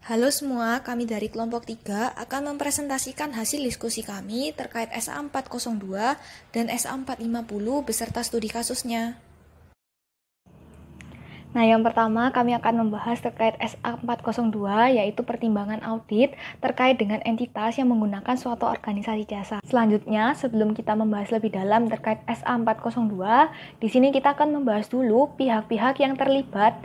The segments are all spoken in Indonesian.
Halo semua, kami dari kelompok 3 akan mempresentasikan hasil diskusi kami terkait SA402 dan SA450 beserta studi kasusnya. Nah, yang pertama kami akan membahas terkait SA402, yaitu pertimbangan audit terkait dengan entitas yang menggunakan suatu organisasi jasa. Selanjutnya, sebelum kita membahas lebih dalam terkait SA402, di sini kita akan membahas dulu pihak-pihak yang terlibat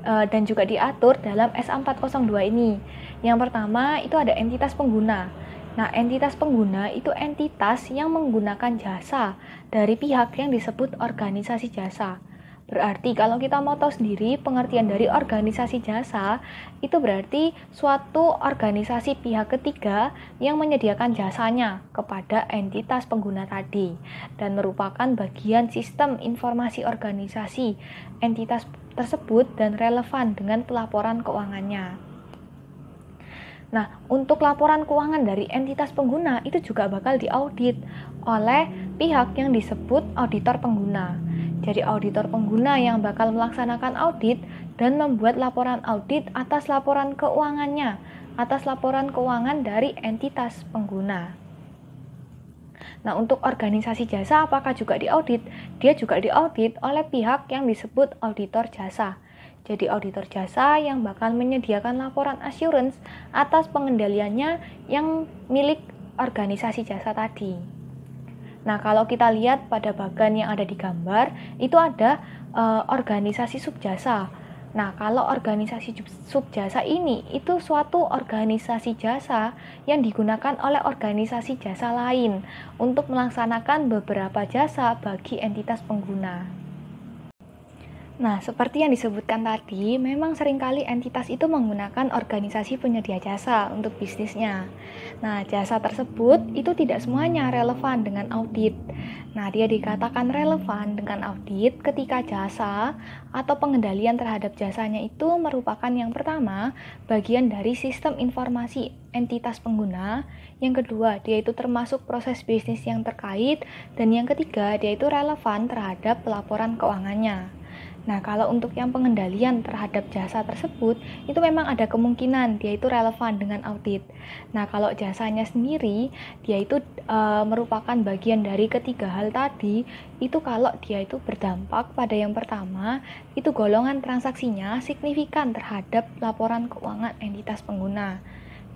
dan juga diatur dalam SA402 ini. Yang pertama, itu ada entitas pengguna. Nah, entitas pengguna itu entitas yang menggunakan jasa dari pihak yang disebut organisasi jasa. Berarti kalau kita mau tahu sendiri pengertian dari organisasi jasa, itu berarti suatu organisasi pihak ketiga yang menyediakan jasanya kepada entitas pengguna tadi dan merupakan bagian sistem informasi organisasi entitas tersebut dan relevan dengan pelaporan keuangannya. Nah, untuk laporan keuangan dari entitas pengguna itu juga bakal diaudit oleh pihak yang disebut auditor pengguna. Jadi auditor pengguna yang bakal melaksanakan audit dan membuat laporan audit atas laporan keuangannya, atas laporan keuangan dari entitas pengguna. Nah, untuk organisasi jasa apakah juga diaudit? Dia juga diaudit oleh pihak yang disebut auditor jasa. Jadi auditor jasa yang bakal menyediakan laporan assurance atas pengendaliannya yang milik organisasi jasa tadi. Nah, kalau kita lihat pada bagan yang ada di gambar, itu ada organisasi subjasa. Nah, kalau organisasi subjasa ini, itu suatu organisasi jasa yang digunakan oleh organisasi jasa lain untuk melaksanakan beberapa jasa bagi entitas pengguna. Nah, seperti yang disebutkan tadi, memang seringkali entitas itu menggunakan organisasi penyedia jasa untuk bisnisnya. Nah, jasa tersebut itu tidak semuanya relevan dengan audit. Nah, dia dikatakan relevan dengan audit ketika jasa atau pengendalian terhadap jasanya itu merupakan yang pertama, bagian dari sistem informasi entitas pengguna. Yang kedua, dia itu termasuk proses bisnis yang terkait. Dan yang ketiga, dia itu relevan terhadap pelaporan keuangannya. Nah, kalau untuk yang pengendalian terhadap jasa tersebut, itu memang ada kemungkinan dia itu relevan dengan audit. Nah, kalau jasanya sendiri, dia itu merupakan bagian dari ketiga hal tadi, itu kalau dia itu berdampak pada yang pertama, itu golongan transaksinya signifikan terhadap laporan keuangan entitas pengguna.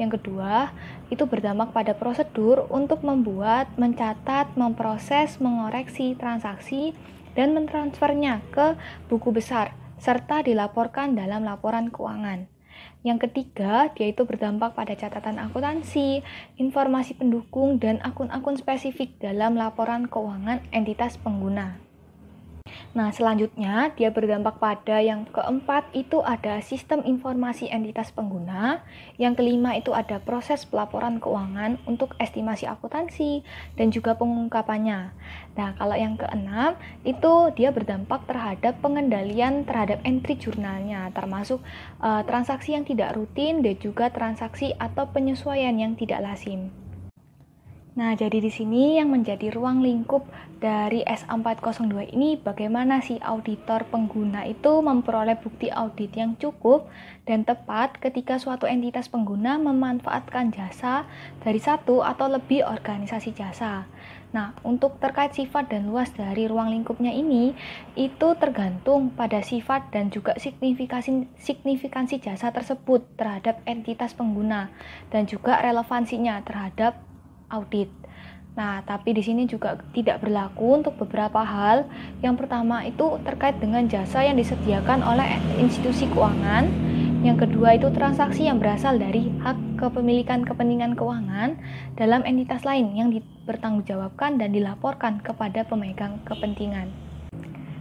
Yang kedua, itu berdampak pada prosedur untuk membuat, mencatat, memproses, mengoreksi transaksi, dan mentransfernya ke buku besar, serta dilaporkan dalam laporan keuangan. Yang ketiga, dia itu berdampak pada catatan akuntansi, informasi pendukung, dan akun-akun spesifik dalam laporan keuangan entitas pengguna. Nah, selanjutnya dia berdampak pada yang keempat itu ada sistem informasi entitas pengguna. Yang kelima itu ada proses pelaporan keuangan untuk estimasi akuntansi dan juga pengungkapannya. Nah, kalau yang keenam itu dia berdampak terhadap pengendalian terhadap entry jurnalnya, termasuk transaksi yang tidak rutin dan juga transaksi atau penyesuaian yang tidak lazim. Nah, jadi di sini yang menjadi ruang lingkup dari SA402 ini bagaimana si auditor pengguna itu memperoleh bukti audit yang cukup dan tepat ketika suatu entitas pengguna memanfaatkan jasa dari satu atau lebih organisasi jasa. Nah, untuk terkait sifat dan luas dari ruang lingkupnya ini, itu tergantung pada sifat dan juga signifikansi jasa tersebut terhadap entitas pengguna dan juga relevansinya terhadap audit. Nah, tapi di sini juga tidak berlaku untuk beberapa hal. Yang pertama itu terkait dengan jasa yang disediakan oleh institusi keuangan. Yang kedua itu transaksi yang berasal dari hak kepemilikan kepentingan keuangan dalam entitas lain yang dipertanggungjawabkan dan dilaporkan kepada pemegang kepentingan.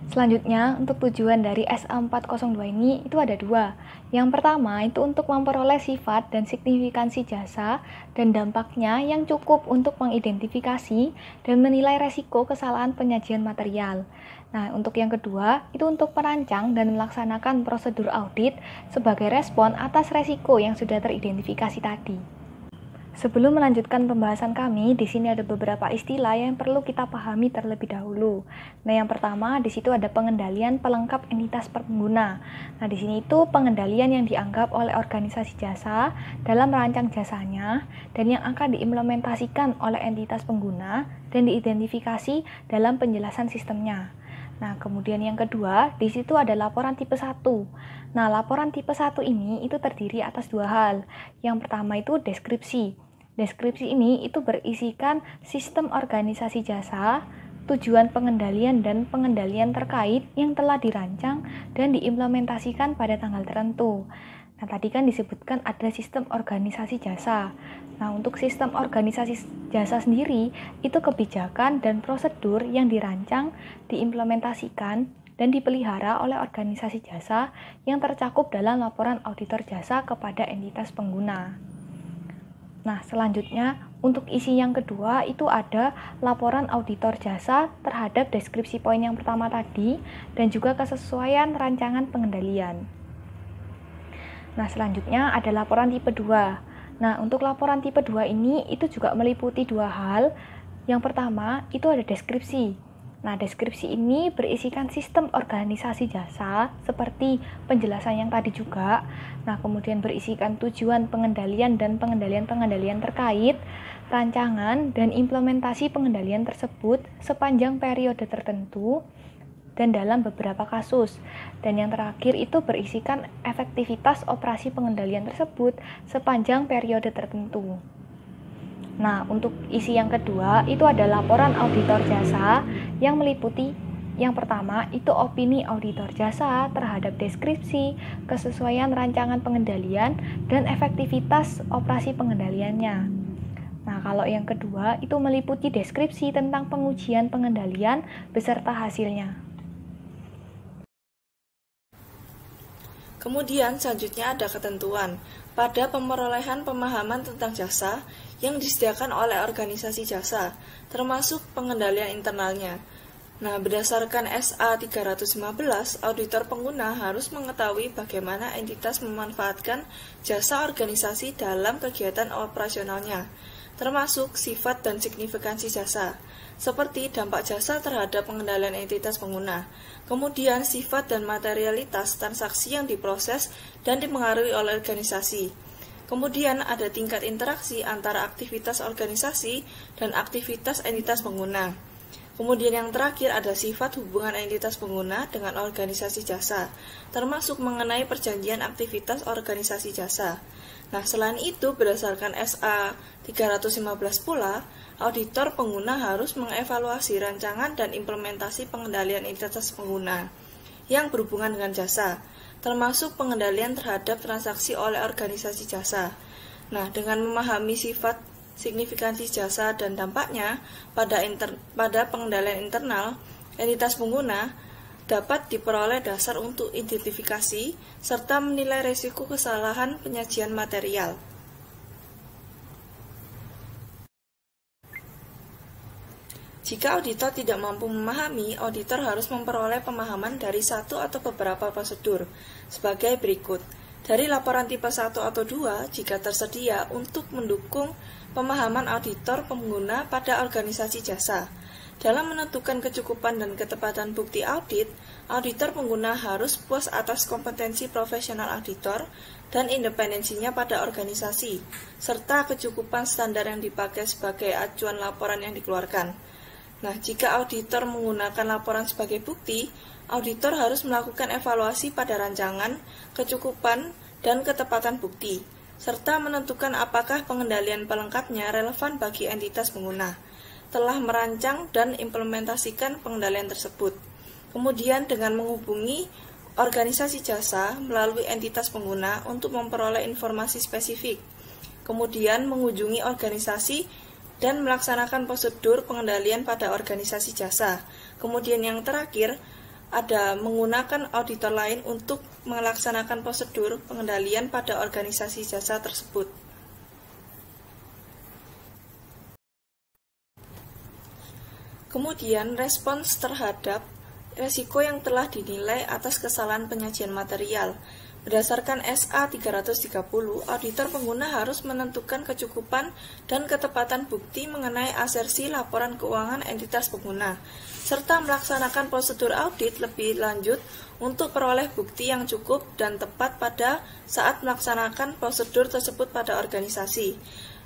Selanjutnya, untuk tujuan dari SA402 ini itu ada dua. Yang pertama itu untuk memperoleh sifat dan signifikansi jasa dan dampaknya yang cukup untuk mengidentifikasi dan menilai resiko kesalahan penyajian material. Nah, untuk yang kedua itu untuk merancang dan melaksanakan prosedur audit sebagai respon atas resiko yang sudah teridentifikasi tadi. Sebelum melanjutkan pembahasan kami, di sini ada beberapa istilah yang perlu kita pahami terlebih dahulu. Nah, yang pertama di situ ada pengendalian pelengkap entitas pengguna. Nah, di sini itu pengendalian yang dianggap oleh organisasi jasa dalam merancang jasanya dan yang akan diimplementasikan oleh entitas pengguna dan diidentifikasi dalam penjelasan sistemnya. Nah, kemudian yang kedua, di situ ada laporan tipe 1. Nah, laporan tipe 1 ini itu terdiri atas dua hal. Yang pertama itu deskripsi. Deskripsi ini itu berisikan sistem organisasi jasa, tujuan pengendalian dan pengendalian terkait yang telah dirancang dan diimplementasikan pada tanggal tertentu. Nah, tadi kan disebutkan ada sistem organisasi jasa. Nah, untuk sistem organisasi jasa sendiri, itu kebijakan dan prosedur yang dirancang, diimplementasikan, dan dipelihara oleh organisasi jasa yang tercakup dalam laporan auditor jasa kepada entitas pengguna. Nah, selanjutnya untuk isi yang kedua itu ada laporan auditor jasa terhadap deskripsi poin yang pertama tadi dan juga kesesuaian rancangan pengendalian. Nah, selanjutnya ada laporan tipe 2. Nah, untuk laporan tipe 2 ini itu juga meliputi dua hal. Yang pertama itu ada deskripsi. Nah, deskripsi ini berisikan sistem organisasi jasa seperti penjelasan yang tadi juga. Nah, kemudian berisikan tujuan pengendalian dan pengendalian terkait, rancangan dan implementasi pengendalian tersebut sepanjang periode tertentu dan dalam beberapa kasus. Dan yang terakhir itu berisikan efektivitas operasi pengendalian tersebut sepanjang periode tertentu. Nah, untuk isi yang kedua itu ada laporan auditor jasa yang meliputi yang pertama itu opini auditor jasa terhadap deskripsi, kesesuaian rancangan pengendalian, dan efektivitas operasi pengendaliannya. Nah, kalau yang kedua itu meliputi deskripsi tentang pengujian pengendalian beserta hasilnya. Kemudian selanjutnya ada ketentuan pada pemerolehan pemahaman tentang jasa yang disediakan oleh organisasi jasa, termasuk pengendalian internalnya. Nah, berdasarkan SA 315, auditor pengguna harus mengetahui bagaimana entitas memanfaatkan jasa organisasi dalam kegiatan operasionalnya, termasuk sifat dan signifikansi jasa, seperti dampak jasa terhadap pengendalian entitas pengguna, kemudian sifat dan materialitas transaksi yang diproses dan dipengaruhi oleh organisasi. Kemudian ada tingkat interaksi antara aktivitas organisasi dan aktivitas entitas pengguna. Kemudian yang terakhir ada sifat hubungan entitas pengguna dengan organisasi jasa, termasuk mengenai perjanjian aktivitas organisasi jasa. Nah, selain itu berdasarkan SA 315 pula, auditor pengguna harus mengevaluasi rancangan dan implementasi pengendalian entitas pengguna yang berhubungan dengan jasa, termasuk pengendalian terhadap transaksi oleh organisasi jasa. Nah, dengan memahami sifat, signifikansi jasa dan dampaknya pada pengendalian internal, entitas pengguna dapat diperoleh dasar untuk identifikasi serta menilai risiko kesalahan penyajian material. Jika auditor tidak mampu memahami, auditor harus memperoleh pemahaman dari satu atau beberapa prosedur, sebagai berikut. Dari laporan tipe 1 atau 2, jika tersedia untuk mendukung pemahaman auditor pengguna pada organisasi jasa. Dalam menentukan kecukupan dan ketepatan bukti audit, auditor pengguna harus puas atas kompetensi profesional auditor dan independensinya pada organisasi, serta kecukupan standar yang dipakai sebagai acuan laporan yang dikeluarkan. Nah, jika auditor menggunakan laporan sebagai bukti, auditor harus melakukan evaluasi pada rancangan, kecukupan, dan ketepatan bukti, serta menentukan apakah pengendalian pelengkapnya relevan bagi entitas pengguna, telah merancang dan implementasikan pengendalian tersebut. Kemudian dengan menghubungi organisasi jasa melalui entitas pengguna untuk memperoleh informasi spesifik. Kemudian mengunjungi organisasi dan melaksanakan prosedur pengendalian pada organisasi jasa. Kemudian yang terakhir, ada menggunakan auditor lain untuk melaksanakan prosedur pengendalian pada organisasi jasa tersebut. Kemudian respons terhadap resiko yang telah dinilai atas kesalahan penyajian material. Berdasarkan SA 330, auditor pengguna harus menentukan kecukupan dan ketepatan bukti mengenai asersi laporan keuangan entitas pengguna, serta melaksanakan prosedur audit lebih lanjut untuk peroleh bukti yang cukup dan tepat pada saat melaksanakan prosedur tersebut pada organisasi.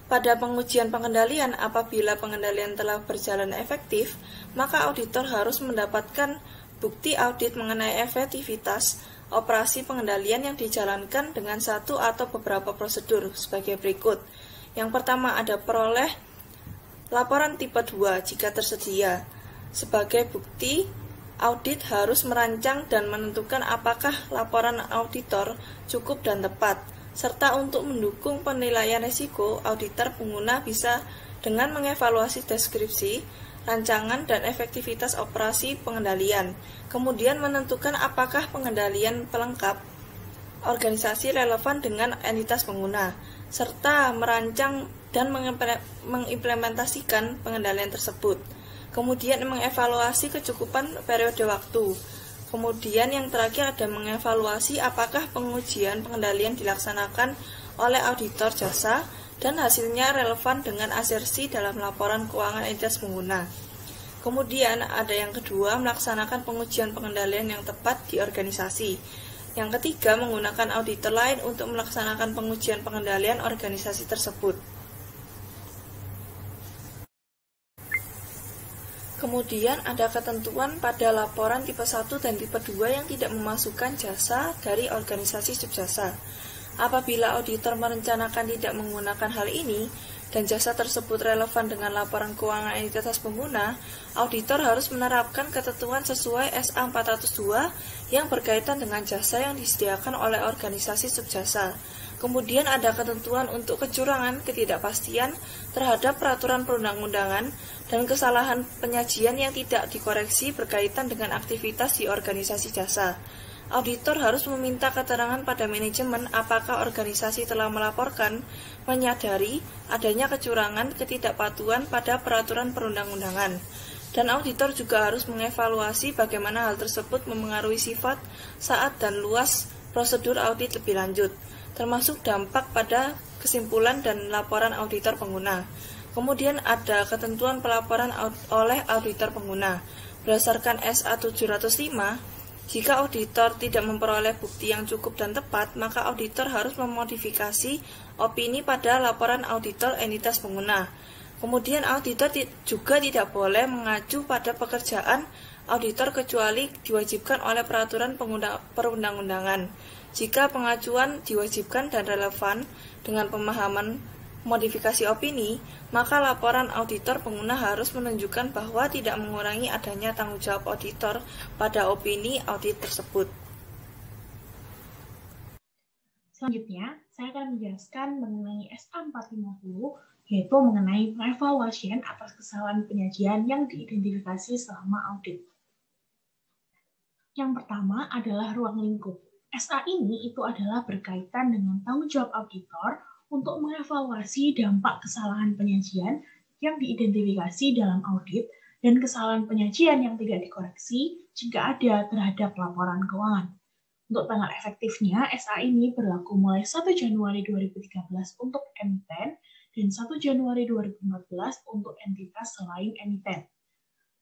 Pada pengujian pengendalian, apabila pengendalian telah berjalan efektif, maka auditor harus mendapatkan bukti audit mengenai efektivitas operasi pengendalian yang dijalankan dengan satu atau beberapa prosedur sebagai berikut. Yang pertama ada peroleh laporan tipe 2 jika tersedia. Sebagai bukti, audit harus merancang dan menentukan apakah laporan auditor cukup dan tepat, serta untuk mendukung penilaian risiko, auditor pengguna bisa dengan mengevaluasi deskripsi, rancangan, dan efektivitas operasi pengendalian, kemudian menentukan apakah pengendalian pelengkap organisasi relevan dengan entitas pengguna, serta merancang dan mengimplementasikan pengendalian tersebut. Kemudian mengevaluasi kecukupan periode waktu. Kemudian yang terakhir ada mengevaluasi apakah pengujian pengendalian dilaksanakan oleh auditor jasa dan hasilnya relevan dengan asersi dalam laporan keuangan entitas pengguna. Kemudian ada yang kedua, melaksanakan pengujian pengendalian yang tepat di organisasi. Yang ketiga, menggunakan auditor lain untuk melaksanakan pengujian pengendalian organisasi tersebut. Kemudian ada ketentuan pada laporan tipe 1 dan tipe 2 yang tidak memasukkan jasa dari organisasi subjasa. Apabila auditor merencanakan tidak menggunakan hal ini, dan jasa tersebut relevan dengan laporan keuangan entitas pengguna, auditor harus menerapkan ketentuan sesuai SA 402 yang berkaitan dengan jasa yang disediakan oleh organisasi subjasa. Kemudian ada ketentuan untuk kecurangan, ketidakpastian terhadap peraturan perundang-undangan, dan kesalahan penyajian yang tidak dikoreksi berkaitan dengan aktivitas di organisasi jasa. Auditor harus meminta keterangan pada manajemen apakah organisasi telah melaporkan, menyadari adanya kecurangan, ketidakpatuhan pada peraturan perundang-undangan. Dan auditor juga harus mengevaluasi bagaimana hal tersebut memengaruhi sifat, saat, dan luas prosedur audit lebih lanjut, termasuk dampak pada kesimpulan dan laporan auditor pengguna. Kemudian ada ketentuan pelaporan oleh auditor pengguna. Berdasarkan SA 705, jika auditor tidak memperoleh bukti yang cukup dan tepat, maka auditor harus memodifikasi opini pada laporan auditor entitas pengguna. Kemudian auditor juga tidak boleh mengacu pada pekerjaan auditor kecuali diwajibkan oleh peraturan perundang-undangan. Jika pengacuan diwajibkan dan relevan dengan pemahaman modifikasi opini, maka laporan auditor pengguna harus menunjukkan bahwa tidak mengurangi adanya tanggung jawab auditor pada opini audit tersebut. Selanjutnya, saya akan menjelaskan mengenai SA 450, yaitu mengenai pengevaluasian atas kesalahan penyajian yang diidentifikasi selama audit. Yang pertama adalah ruang lingkup. SA ini itu adalah berkaitan dengan tanggung jawab auditor untuk mengevaluasi dampak kesalahan penyajian yang diidentifikasi dalam audit dan kesalahan penyajian yang tidak dikoreksi jika ada terhadap laporan keuangan. Untuk tanggal efektifnya, SA ini berlaku mulai 1 Januari 2013 untuk emiten dan 1 Januari 2014 untuk entitas selain emiten.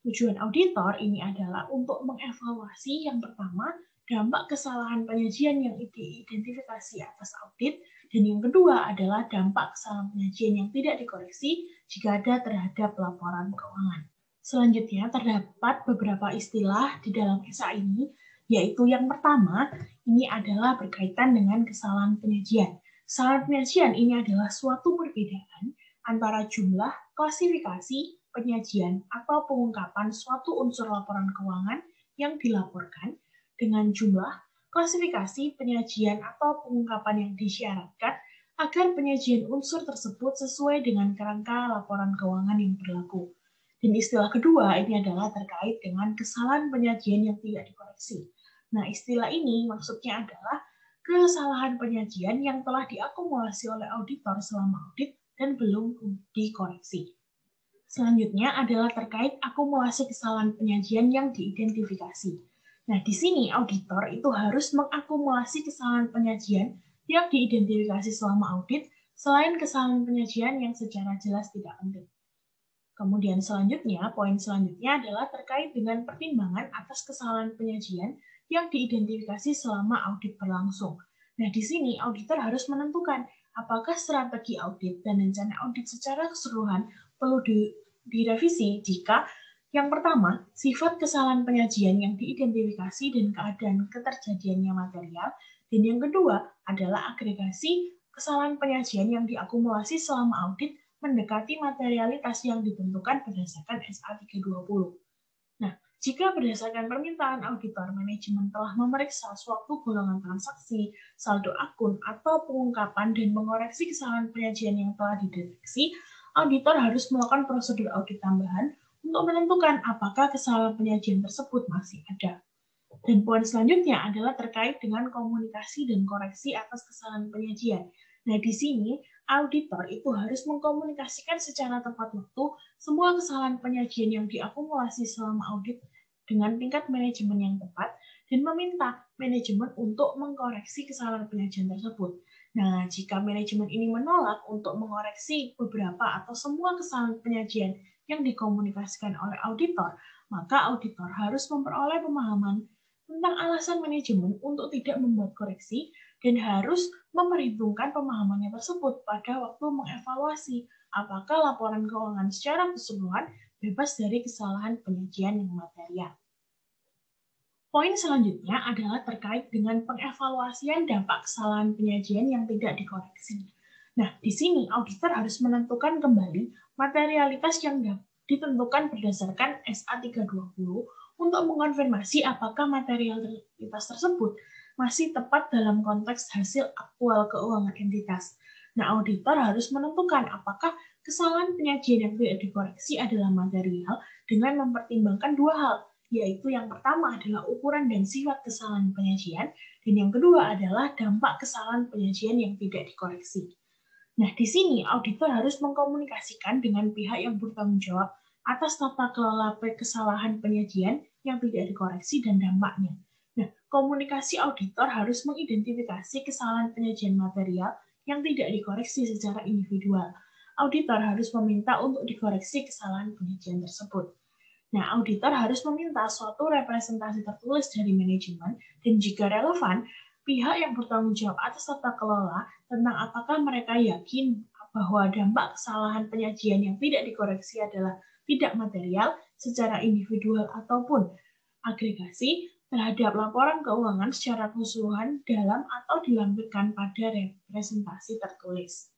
Tujuan auditor ini adalah untuk mengevaluasi yang pertama, dampak kesalahan penyajian yang diidentifikasi atas audit, dan yang kedua adalah dampak kesalahan penyajian yang tidak dikoreksi jika ada terhadap laporan keuangan. Selanjutnya, terdapat beberapa istilah di dalam SA ini, yaitu yang pertama, ini adalah berkaitan dengan kesalahan penyajian. Kesalahan penyajian ini adalah suatu perbedaan antara jumlah, klasifikasi, penyajian, atau pengungkapan suatu unsur laporan keuangan yang dilaporkan dengan jumlah, klasifikasi, penyajian, atau pengungkapan yang disyaratkan agar penyajian unsur tersebut sesuai dengan kerangka laporan keuangan yang berlaku. Dan istilah kedua ini adalah terkait dengan kesalahan penyajian yang tidak dikoreksi. Nah, istilah ini maksudnya adalah kesalahan penyajian yang telah diakumulasi oleh auditor selama audit dan belum dikoreksi. Selanjutnya adalah terkait akumulasi kesalahan penyajian yang diidentifikasi. Nah, di sini auditor itu harus mengakumulasi kesalahan penyajian yang diidentifikasi selama audit selain kesalahan penyajian yang secara jelas tidak penting. Kemudian selanjutnya, poin selanjutnya adalah terkait dengan pertimbangan atas kesalahan penyajian yang diidentifikasi selama audit berlangsung. Nah, di sini auditor harus menentukan apakah strategi audit dan rencana audit secara keseluruhan perlu direvisi jika yang pertama, sifat kesalahan penyajian yang diidentifikasi dan keadaan keterjadiannya material, dan yang kedua adalah agregasi kesalahan penyajian yang diakumulasi selama audit mendekati materialitas yang ditentukan berdasarkan SA 320. Nah, jika berdasarkan permintaan auditor, manajemen telah memeriksa suatu golongan transaksi, saldo akun, atau pengungkapan dan mengoreksi kesalahan penyajian yang telah dideteksi, auditor harus melakukan prosedur audit tambahan untuk menentukan apakah kesalahan penyajian tersebut masih ada. Dan poin selanjutnya adalah terkait dengan komunikasi dan koreksi atas kesalahan penyajian. Nah, di sini auditor itu harus mengkomunikasikan secara tepat waktu semua kesalahan penyajian yang diakumulasi selama audit dengan tingkat manajemen yang tepat dan meminta manajemen untuk mengkoreksi kesalahan penyajian tersebut. Nah, jika manajemen ini menolak untuk mengoreksi beberapa atau semua kesalahan penyajian yang dikomunikasikan oleh auditor, maka auditor harus memperoleh pemahaman tentang alasan manajemen untuk tidak membuat koreksi dan harus memperhitungkan pemahamannya tersebut pada waktu mengevaluasi apakah laporan keuangan secara keseluruhan bebas dari kesalahan penyajian yang material. Poin selanjutnya adalah terkait dengan pengevaluasian dampak kesalahan penyajian yang tidak dikoreksi. Nah, di sini auditor harus menentukan kembali materialitas yang ditentukan berdasarkan SA 320 untuk mengonfirmasi apakah materialitas tersebut masih tepat dalam konteks hasil aktual keuangan entitas. Nah, auditor harus menentukan apakah kesalahan penyajian yang tidak dikoreksi adalah material dengan mempertimbangkan dua hal, yaitu yang pertama adalah ukuran dan sifat kesalahan penyajian, dan yang kedua adalah dampak kesalahan penyajian yang tidak dikoreksi. Nah, di sini auditor harus mengkomunikasikan dengan pihak yang bertanggung jawab atas tata kelola kesalahan penyajian yang tidak dikoreksi dan dampaknya. Nah, komunikasi auditor harus mengidentifikasi kesalahan penyajian material yang tidak dikoreksi secara individual. Auditor harus meminta untuk dikoreksi kesalahan penyajian tersebut. Nah, auditor harus meminta suatu representasi tertulis dari manajemen dan jika relevan, pihak yang bertanggung jawab atas tata kelola tentang apakah mereka yakin bahwa dampak kesalahan penyajian yang tidak dikoreksi adalah tidak material secara individual ataupun agregasi terhadap laporan keuangan secara keseluruhan dalam atau dilampirkan pada representasi tertulis.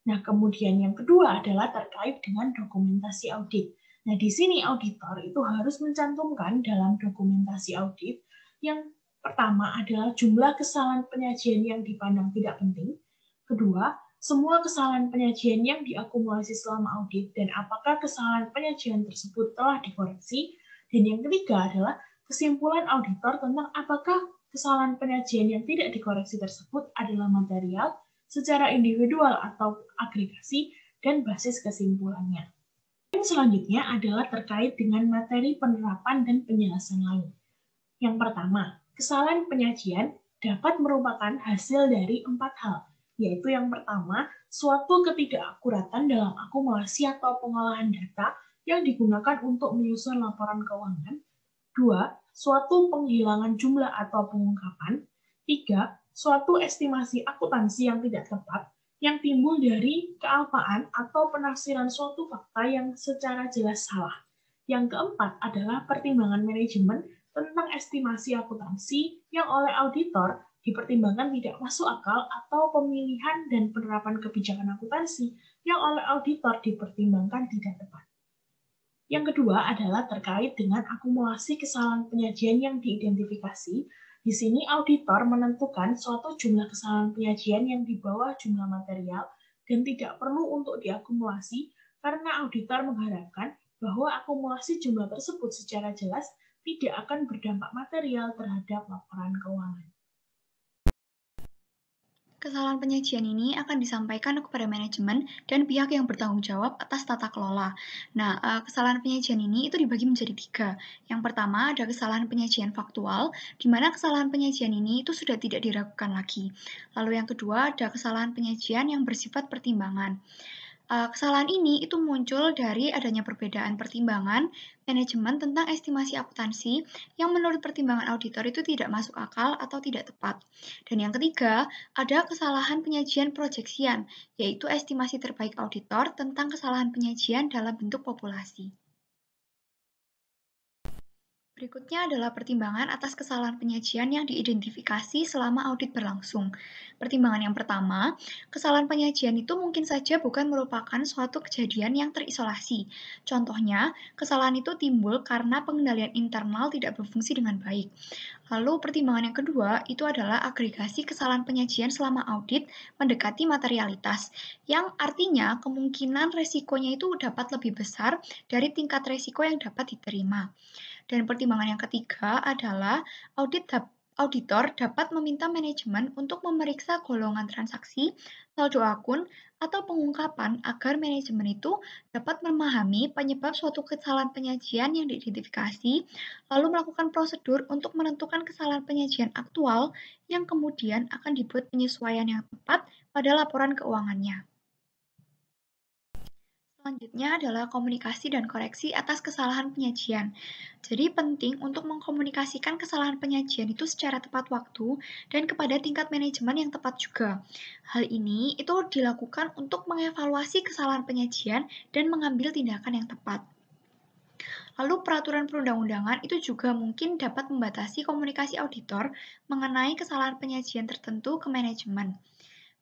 Nah, kemudian yang kedua adalah terkait dengan dokumentasi audit. Nah, di sini auditor itu harus mencantumkan dalam dokumentasi audit yang pertama adalah jumlah kesalahan penyajian yang dipandang tidak penting. Kedua, semua kesalahan penyajian yang diakumulasi selama audit dan apakah kesalahan penyajian tersebut telah dikoreksi. Dan yang ketiga adalah kesimpulan auditor tentang apakah kesalahan penyajian yang tidak dikoreksi tersebut adalah material secara individual atau agregasi dan basis kesimpulannya. Yang selanjutnya adalah terkait dengan materi penerapan dan penjelasan lain. Yang pertama, kesalahan penyajian dapat merupakan hasil dari 4 hal, yaitu yang pertama, suatu ketidakakuratan dalam akumulasi atau pengolahan data yang digunakan untuk menyusun laporan keuangan. 2. Suatu penghilangan jumlah atau pengungkapan. 3. Suatu estimasi akuntansi yang tidak tepat yang timbul dari kealpaan atau penafsiran suatu fakta yang secara jelas salah. Yang keempat adalah pertimbangan manajemen tentang estimasi akuntansi yang oleh auditor dipertimbangkan tidak masuk akal atau pemilihan dan penerapan kebijakan akuntansi yang oleh auditor dipertimbangkan tidak tepat. Yang kedua adalah terkait dengan akumulasi kesalahan penyajian yang diidentifikasi. Di sini auditor menentukan suatu jumlah kesalahan penyajian yang di bawah jumlah material dan tidak perlu untuk diakumulasi karena auditor mengharapkan bahwa akumulasi jumlah tersebut secara jelas tidak akan berdampak material terhadap laporan keuangan. Kesalahan penyajian ini akan disampaikan kepada manajemen dan pihak yang bertanggung jawab atas tata kelola. Nah, kesalahan penyajian ini itu dibagi menjadi 3. Yang pertama ada kesalahan penyajian faktual, di mana kesalahan penyajian ini itu sudah tidak diragukan lagi. Lalu yang kedua ada kesalahan penyajian yang bersifat pertimbangan. Kesalahan ini itu muncul dari adanya perbedaan pertimbangan manajemen tentang estimasi akuntansi yang menurut pertimbangan auditor itu tidak masuk akal atau tidak tepat. Dan yang ketiga, ada kesalahan penyajian proyeksian, yaitu estimasi terbaik auditor tentang kesalahan penyajian dalam bentuk populasi. Berikutnya adalah pertimbangan atas kesalahan penyajian yang diidentifikasi selama audit berlangsung. Pertimbangan yang pertama, kesalahan penyajian itu mungkin saja bukan merupakan suatu kejadian yang terisolasi. Contohnya, kesalahan itu timbul karena pengendalian internal tidak berfungsi dengan baik. Lalu pertimbangan yang kedua itu adalah agregasi kesalahan penyajian selama audit mendekati materialitas, yang artinya kemungkinan resikonya itu dapat lebih besar dari tingkat resiko yang dapat diterima. Dan pertimbangan yang ketiga adalah auditor dapat meminta manajemen untuk memeriksa golongan transaksi, saldo akun, atau pengungkapan agar manajemen itu dapat memahami penyebab suatu kesalahan penyajian yang diidentifikasi, lalu melakukan prosedur untuk menentukan kesalahan penyajian aktual yang kemudian akan dibuat penyesuaian yang tepat pada laporan keuangannya. Selanjutnya adalah komunikasi dan koreksi atas kesalahan penyajian. Jadi penting untuk mengkomunikasikan kesalahan penyajian itu secara tepat waktu dan kepada tingkat manajemen yang tepat juga. Hal ini itu dilakukan untuk mengevaluasi kesalahan penyajian dan mengambil tindakan yang tepat. Lalu peraturan perundang-undangan itu juga mungkin dapat membatasi komunikasi auditor mengenai kesalahan penyajian tertentu ke manajemen.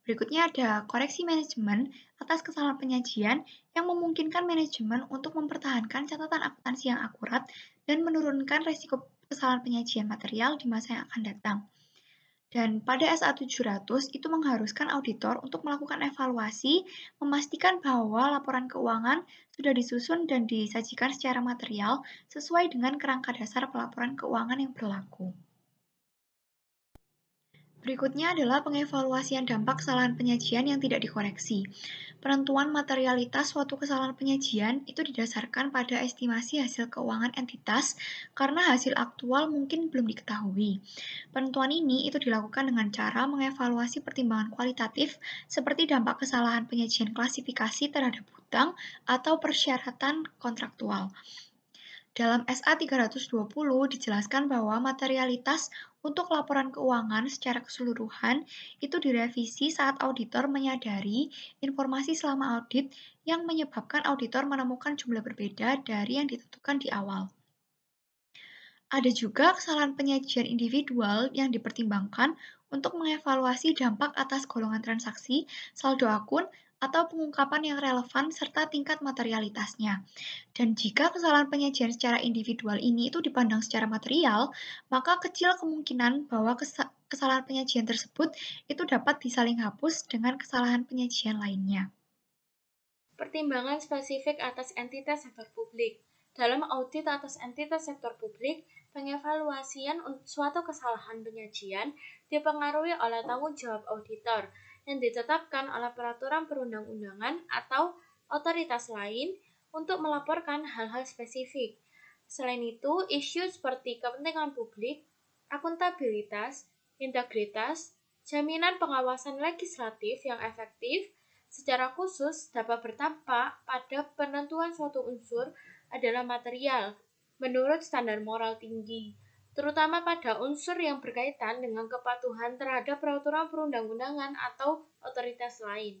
Berikutnya ada koreksi manajemen atas kesalahan penyajian yang memungkinkan manajemen untuk mempertahankan catatan akuntansi yang akurat dan menurunkan risiko kesalahan penyajian material di masa yang akan datang. Dan pada SA 700 itu mengharuskan auditor untuk melakukan evaluasi, memastikan bahwa laporan keuangan sudah disusun dan disajikan secara material sesuai dengan kerangka dasar pelaporan keuangan yang berlaku. Berikutnya adalah pengevaluasian dampak kesalahan penyajian yang tidak dikoreksi. Penentuan materialitas suatu kesalahan penyajian itu didasarkan pada estimasi hasil keuangan entitas karena hasil aktual mungkin belum diketahui. Penentuan ini itu dilakukan dengan cara mengevaluasi pertimbangan kualitatif seperti dampak kesalahan penyajian klasifikasi terhadap hutang atau persyaratan kontraktual. Dalam SA 320 dijelaskan bahwa materialitas untuk laporan keuangan secara keseluruhan itu direvisi saat auditor menyadari informasi selama audit yang menyebabkan auditor menemukan jumlah berbeda dari yang ditentukan di awal. Ada juga kesalahan penyajian individual yang dipertimbangkan untuk mengevaluasi dampak atas golongan transaksi, saldo akun, atau pengungkapan yang relevan serta tingkat materialitasnya. Dan jika kesalahan penyajian secara individual ini itu dipandang secara material, maka kecil kemungkinan bahwa kesalahan penyajian tersebut itu dapat disaling hapus dengan kesalahan penyajian lainnya. Pertimbangan spesifik atas entitas sektor publik. Dalam audit atas entitas sektor publik, pengevaluasian suatu kesalahan penyajian dipengaruhi oleh tanggung jawab auditor yang ditetapkan oleh peraturan perundang-undangan atau otoritas lain untuk melaporkan hal-hal spesifik. Selain itu, isu seperti kepentingan publik, akuntabilitas, integritas, jaminan pengawasan legislatif yang efektif, secara khusus dapat berdampak pada penentuan suatu unsur adalah material menurut standar moral tinggi, terutama pada unsur yang berkaitan dengan kepatuhan terhadap peraturan perundang-undangan atau otoritas lain.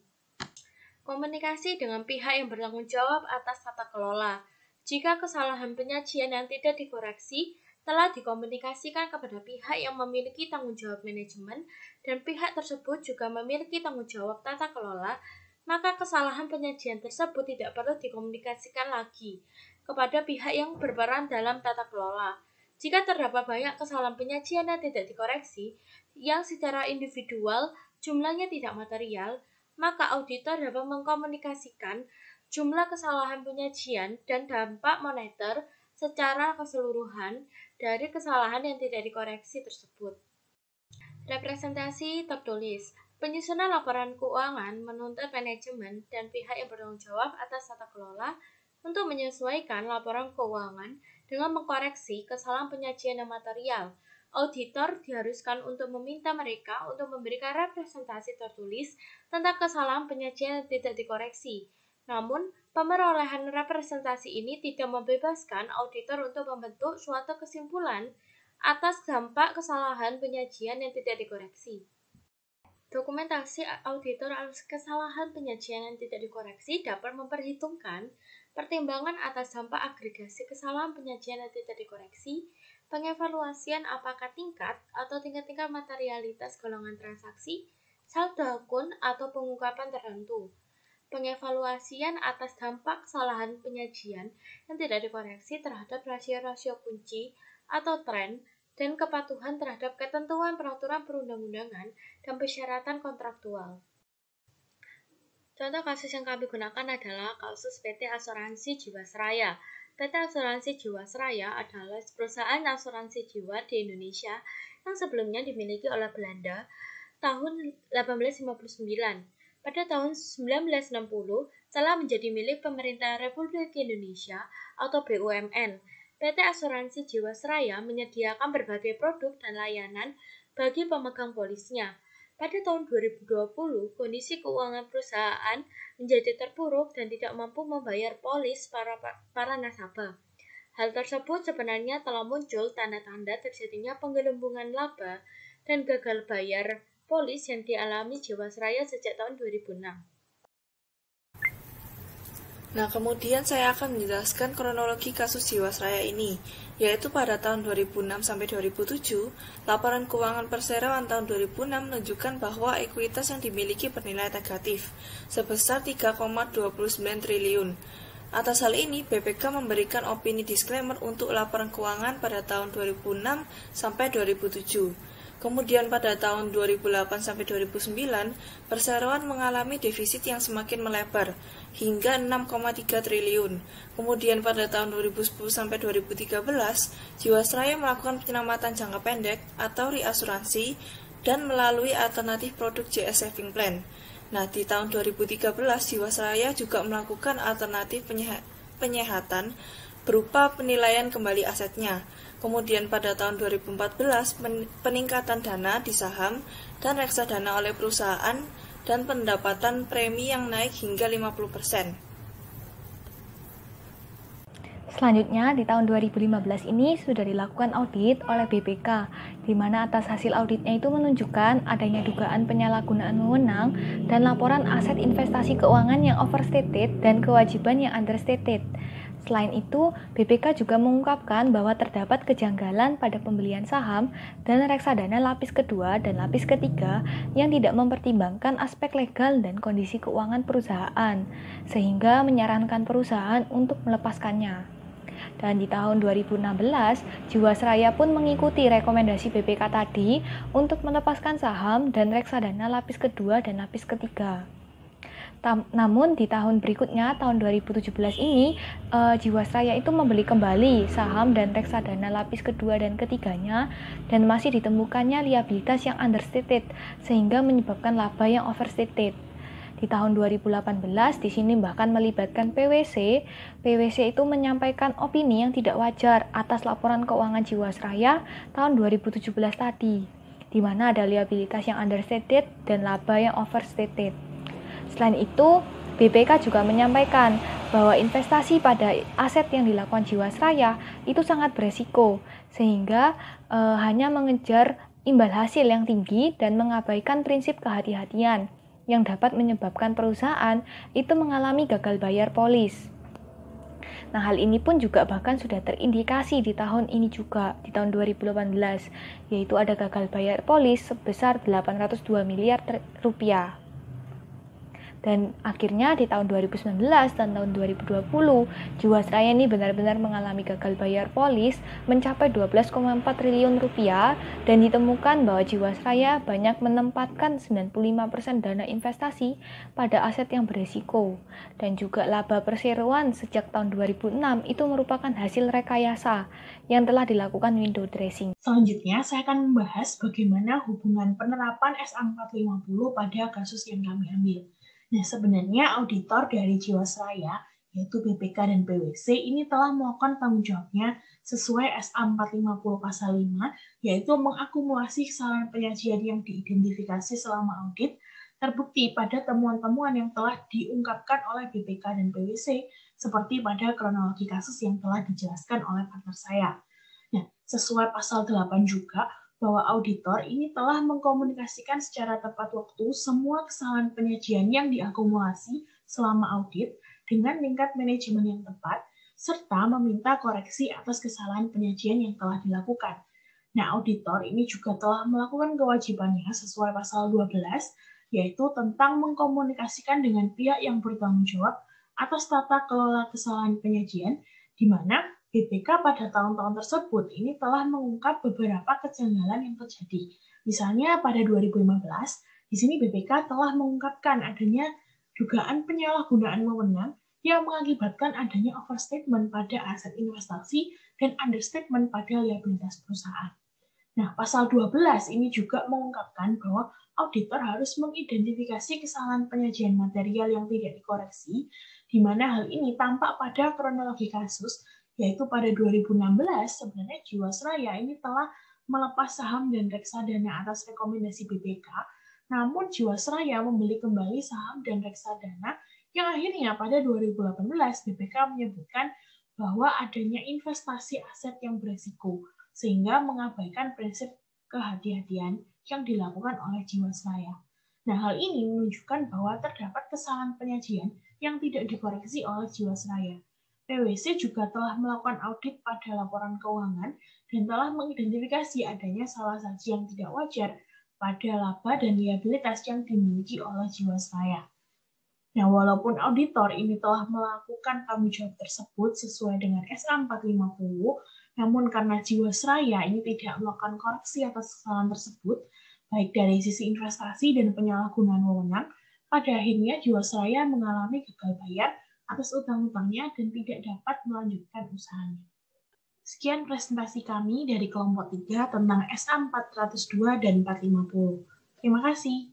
Komunikasi dengan pihak yang bertanggung jawab atas tata kelola. Jika kesalahan penyajian yang tidak dikoreksi telah dikomunikasikan kepada pihak yang memiliki tanggung jawab manajemen dan pihak tersebut juga memiliki tanggung jawab tata kelola, maka kesalahan penyajian tersebut tidak perlu dikomunikasikan lagi kepada pihak yang berperan dalam tata kelola. Jika terdapat banyak kesalahan penyajian yang tidak dikoreksi, yang secara individual jumlahnya tidak material, maka auditor dapat mengkomunikasikan jumlah kesalahan penyajian dan dampak moneter secara keseluruhan dari kesalahan yang tidak dikoreksi tersebut. Representasi tertulis. Penyusunan laporan keuangan menuntut manajemen dan pihak yang bertanggung jawab atas tata kelola untuk menyesuaikan laporan keuangan dengan mengkoreksi kesalahan penyajian yang material. Auditor diharuskan untuk meminta mereka untuk memberikan representasi tertulis tentang kesalahan penyajian yang tidak dikoreksi. Namun, pemerolehan representasi ini tidak membebaskan auditor untuk membentuk suatu kesimpulan atas dampak kesalahan penyajian yang tidak dikoreksi. Dokumentasi auditor atas kesalahan penyajian yang tidak dikoreksi dapat memperhitungkan pertimbangan atas dampak agregasi kesalahan penyajian yang tidak dikoreksi, pengevaluasian apakah tingkat atau tingkat-tingkat materialitas golongan transaksi, saldo akun, atau pengungkapan tertentu. Pengevaluasian atas dampak kesalahan penyajian yang tidak dikoreksi terhadap rasio-rasio kunci atau tren, dan kepatuhan terhadap ketentuan peraturan perundang-undangan dan persyaratan kontraktual. Contoh kasus yang kami gunakan adalah kasus PT Asuransi Jiwasraya. PT Asuransi Jiwasraya adalah perusahaan asuransi jiwa di Indonesia yang sebelumnya dimiliki oleh Belanda tahun 1859. Pada tahun 1960 telah menjadi milik Pemerintah Republik Indonesia atau BUMN. PT Asuransi Jiwasraya menyediakan berbagai produk dan layanan bagi pemegang polisnya. Pada tahun 2020, kondisi keuangan perusahaan menjadi terpuruk dan tidak mampu membayar polis para nasabah. Hal tersebut sebenarnya telah muncul tanda-tanda terjadinya penggelembungan laba dan gagal bayar polis yang dialami Jiwasraya sejak tahun 2006. Nah, kemudian saya akan menjelaskan kronologi kasus Jiwasraya ini, yaitu pada tahun 2006 sampai 2007, laporan keuangan perseroan tahun 2006 menunjukkan bahwa ekuitas yang dimiliki bernilai negatif, sebesar 3,29 triliun. Atas hal ini, BPK memberikan opini disclaimer untuk laporan keuangan pada tahun 2006 sampai 2007. Kemudian pada tahun 2008 sampai 2009, perseroan mengalami defisit yang semakin melebar hingga 6,3 triliun. Kemudian pada tahun 2010 sampai 2013, Jiwasraya melakukan penyelamatan jangka pendek atau reasuransi dan melalui alternatif produk JS Saving Plan. Nah, di tahun 2013, Jiwasraya juga melakukan alternatif penyehatan berupa penilaian kembali asetnya. Kemudian pada tahun 2014, peningkatan dana di saham dan reksadana oleh perusahaan dan pendapatan premi yang naik hingga 50%. Selanjutnya, di tahun 2015 ini sudah dilakukan audit oleh BPK, di mana atas hasil auditnya itu menunjukkan adanya dugaan penyalahgunaan wewenang dan laporan aset investasi keuangan yang overstated dan kewajiban yang understated. Selain itu, BPK juga mengungkapkan bahwa terdapat kejanggalan pada pembelian saham dan reksadana lapis kedua dan lapis ketiga yang tidak mempertimbangkan aspek legal dan kondisi keuangan perusahaan, sehingga menyarankan perusahaan untuk melepaskannya. Dan di tahun 2016, Jiwasraya pun mengikuti rekomendasi BPK tadi untuk melepaskan saham dan reksadana lapis kedua dan lapis ketiga. Namun di tahun berikutnya, tahun 2017 ini, Jiwasraya itu membeli kembali saham dan reksadana lapis kedua dan ketiganya, dan masih ditemukannya liabilitas yang understated, sehingga menyebabkan laba yang overstated. Di tahun 2018, di sini bahkan melibatkan PwC. PwC itu menyampaikan opini yang tidak wajar atas laporan keuangan Jiwasraya tahun 2017 tadi, di mana ada liabilitas yang understated dan laba yang overstated. Selain itu, BPK juga menyampaikan bahwa investasi pada aset yang dilakukan Jiwasraya itu sangat beresiko, sehingga hanya mengejar imbal hasil yang tinggi dan mengabaikan prinsip kehati-hatian yang dapat menyebabkan perusahaan itu mengalami gagal bayar polis. Nah, hal ini pun juga bahkan sudah terindikasi di tahun ini juga, di tahun 2018, yaitu ada gagal bayar polis sebesar 802 miliar rupiah. Dan akhirnya di tahun 2019 dan tahun 2020, Jiwasraya ini benar-benar mengalami gagal bayar polis mencapai 12,4 triliun rupiah dan ditemukan bahwa Jiwasraya banyak menempatkan 95% dana investasi pada aset yang beresiko. Dan juga laba perseroan sejak tahun 2006 itu merupakan hasil rekayasa yang telah dilakukan window dressing. Selanjutnya, saya akan membahas bagaimana hubungan penerapan SA 450 pada kasus yang kami ambil. Nah, sebenarnya auditor dari Jiwasraya, yaitu BPK dan PwC, ini telah melakukan tanggung jawabnya sesuai SA 450 pasal 5, yaitu mengakumulasi kesalahan penyajian yang diidentifikasi selama audit, terbukti pada temuan-temuan yang telah diungkapkan oleh BPK dan PwC, seperti pada kronologi kasus yang telah dijelaskan oleh partner saya. Nah, sesuai pasal 8 juga, bahwa auditor ini telah mengkomunikasikan secara tepat waktu semua kesalahan penyajian yang diakumulasi selama audit dengan tingkat manajemen yang tepat, serta meminta koreksi atas kesalahan penyajian yang telah dilakukan. Nah, auditor ini juga telah melakukan kewajibannya sesuai pasal 12, yaitu tentang mengkomunikasikan dengan pihak yang bertanggung jawab atas tata kelola kesalahan penyajian, di mana BPK pada tahun-tahun tersebut ini telah mengungkap beberapa kejanggalan yang terjadi. Misalnya pada 2015, di sini BPK telah mengungkapkan adanya dugaan penyalahgunaan wewenang yang mengakibatkan adanya overstatement pada aset investasi dan understatement pada liabilitas perusahaan. Nah, pasal 12 ini juga mengungkapkan bahwa auditor harus mengidentifikasi kesalahan penyajian material yang tidak dikoreksi, di mana hal ini tampak pada kronologi kasus, yaitu pada 2016 sebenarnya Jiwasraya ini telah melepas saham dan reksadana atas rekomendasi BPK, namun Jiwasraya membeli kembali saham dan reksadana yang akhirnya pada 2018 BPK menyebutkan bahwa adanya investasi aset yang beresiko, sehingga mengabaikan prinsip kehati-hatian yang dilakukan oleh Jiwasraya. Nah, hal ini menunjukkan bahwa terdapat kesalahan penyajian yang tidak dikoreksi oleh Jiwasraya. PwC juga telah melakukan audit pada laporan keuangan dan telah mengidentifikasi adanya salah saji yang tidak wajar pada laba dan liabilitas yang dimiliki oleh Jiwasraya. Nah, walaupun auditor ini telah melakukan tanggung jawab tersebut sesuai dengan SA 450, namun karena Jiwasraya ini tidak melakukan koreksi atas kesalahan tersebut, baik dari sisi investasi dan penyalahgunaan wewenang, pada akhirnya Jiwasraya mengalami gagal bayar atas utang-utangnya dan tidak dapat melanjutkan usahanya. Sekian presentasi kami dari kelompok 3 tentang SA 402 dan 450. Terima kasih.